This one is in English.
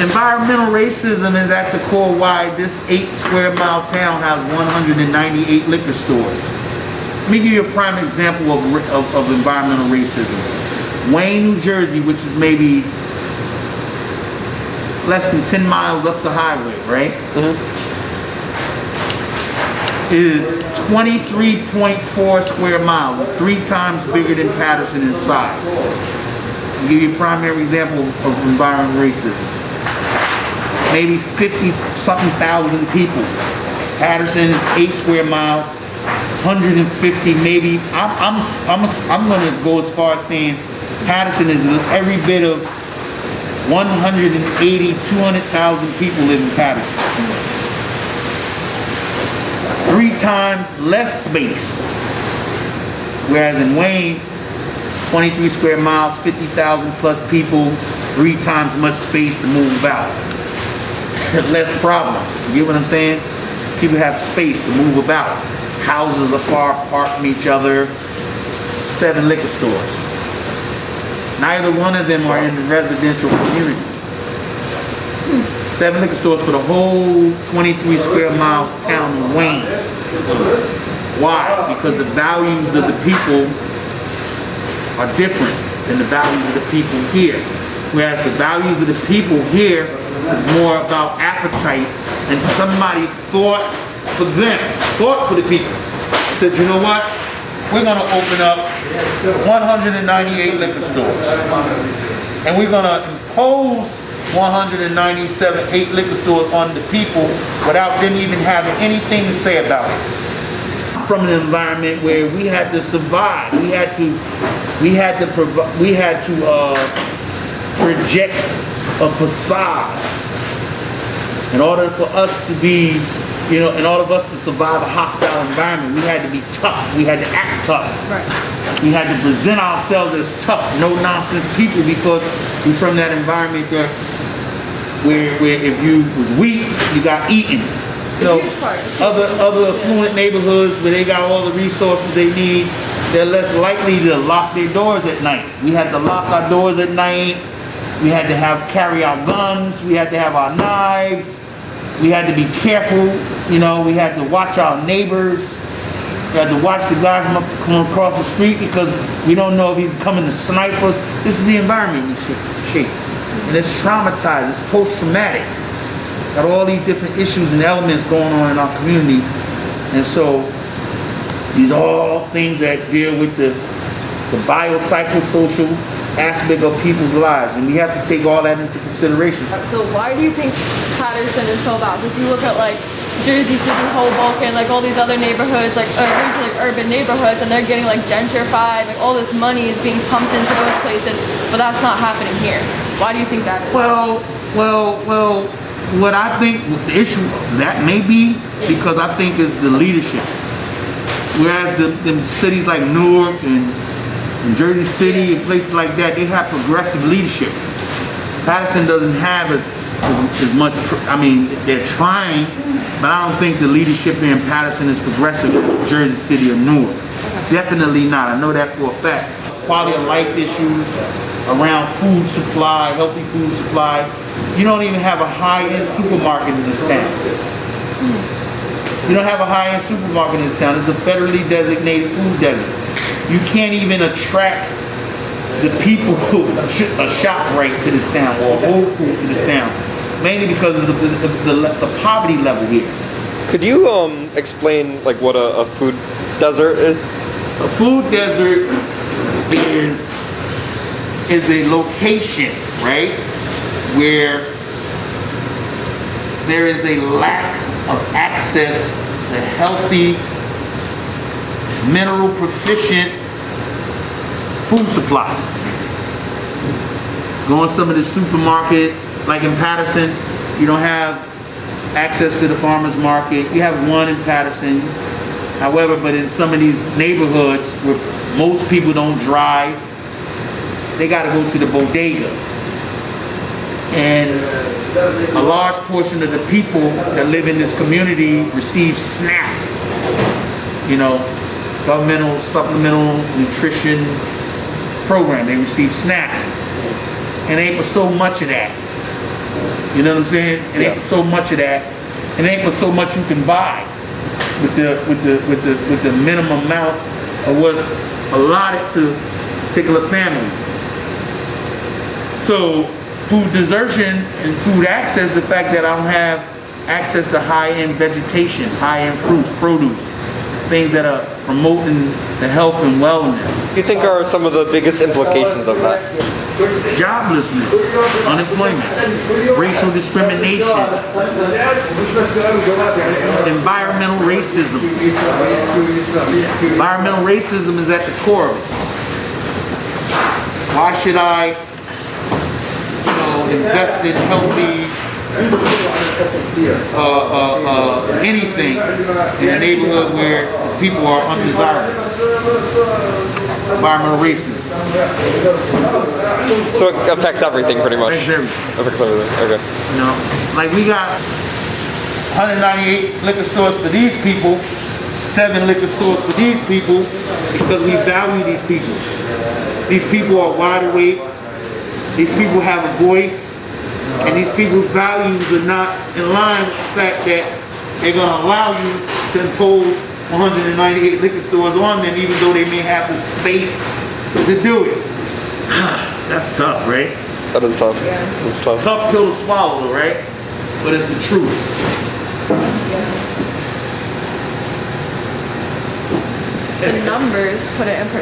Environmental racism is at the core why this 8-square-mile town has 198 liquor stores. Let me give you a prime example of environmental racism. Wayne, New Jersey, which is maybe less than 10 miles up the highway, right? Is 23.4 square miles. It's 3 times bigger than Paterson in size. I'll give you a primary example of environmental racism. Maybe 50-something thousand people. Paterson is 8 square miles, 150 maybe. I'm going to go as far as saying Paterson is every bit of 180, 200,000 people live in Paterson. 3 times less space. Whereas in Wayne, 23 square miles, 50,000 plus people, 3 times much space to move about. Less problems. You get what I'm saying? People have space to move about. Houses are far apart from each other. 7 liquor stores. Neither one of them are in the residential community. 7 liquor stores for the whole 23 square miles town of Wayne. Why? Because the values of the people are different than the values of the people here. Whereas the values of the people here is more about appetite, and somebody thought for them, thought for the people. Said, you know what? We're going to open up 198 liquor stores. And we're going to impose 8 liquor stores on the people without them even having anything to say about it. From an environment where we had to survive, we had to project a facade in order for us to be, in order for us to survive a hostile environment. We had to be tough. We had to act tough. Right. We had to present ourselves as tough, no-nonsense people, because we're from that environment where if you was weak, you got eaten. Other affluent neighborhoods where they got all the resources they need, they're less likely to lock their doors at night. We had to lock our doors at night. We had to carry our guns. We had to have our knives. We had to be careful. We had to watch our neighbors. We had to watch the guy come across the street because we don't know if he's coming to snipe us. This is the environment we shape. And it's traumatized. It's post-traumatic. Got all these different issues and elements going on in our community. And so these are all things that deal with the biopsychosocial aspect of people's lives, and we have to take all that into consideration. So why do you think Paterson is so bad? If you look at like Jersey City, Hoboken, like all these other neighborhoods, like urban neighborhoods, and they're getting like gentrified, like all this money is being pumped into those places, but that's not happening here. Why do you think that is? Well, what I think the issue that may be because I think is the leadership. Whereas the cities like Newark and Jersey City and places like that, they have progressive leadership. Paterson doesn't have as much. I mean, they're trying, but I don't think the leadership here in Paterson is progressive as Jersey City or Newark. Definitely not. I know that for a fact. Quality of life issues around food supply, healthy food supply. You don't even have a high-end supermarket in this town. You don't have a high-end supermarket in this town. It's a federally designated food desert. You can't even attract the people who shop right to this town or Whole Foods to this town, mainly because of the poverty level here. Could you explain like what a food desert is? A food desert is a location, right, where there is a lack of access to healthy, mineral proficient food supply. Go in some of the supermarkets, like in Paterson, you don't have access to the farmer's market. You have one in Paterson. However, but in some of these neighborhoods where most people don't drive, they got to go to the bodega. And a large portion of the people that live in this community receive SNAP, governmental supplemental nutrition program. They receive SNAP. And ain't for so much of that. You know what I'm saying? It ain't Yeah. so much of that. It ain't for so much you can buy with the minimum amount of what's allotted to particular families. So food desertion and food access, the fact that I don't have access to high-end vegetation, high-end fruits, produce, things that are promoting the health and wellness. What do you think are some of the biggest implications of that? Joblessness, unemployment, racial discrimination, environmental racism. Environmental racism is at the core of it. Why should I, invest in healthy anything in a neighborhood where people are undesirable? Environmental racism. So it affects everything pretty much. Affects everything. Affects everything. Okay. You know, like we got 198 liquor stores for these people, 7 liquor stores for these people, because we value these people. These people are wide awake. These people have a voice, and these people's values are not in line with the fact that they're going to allow you to impose 198 liquor stores on them, even though they may have the space to do it. That's tough, right? That is tough. It's tough. Tough pill to swallow, right? But it's the truth. The numbers put it in perspective.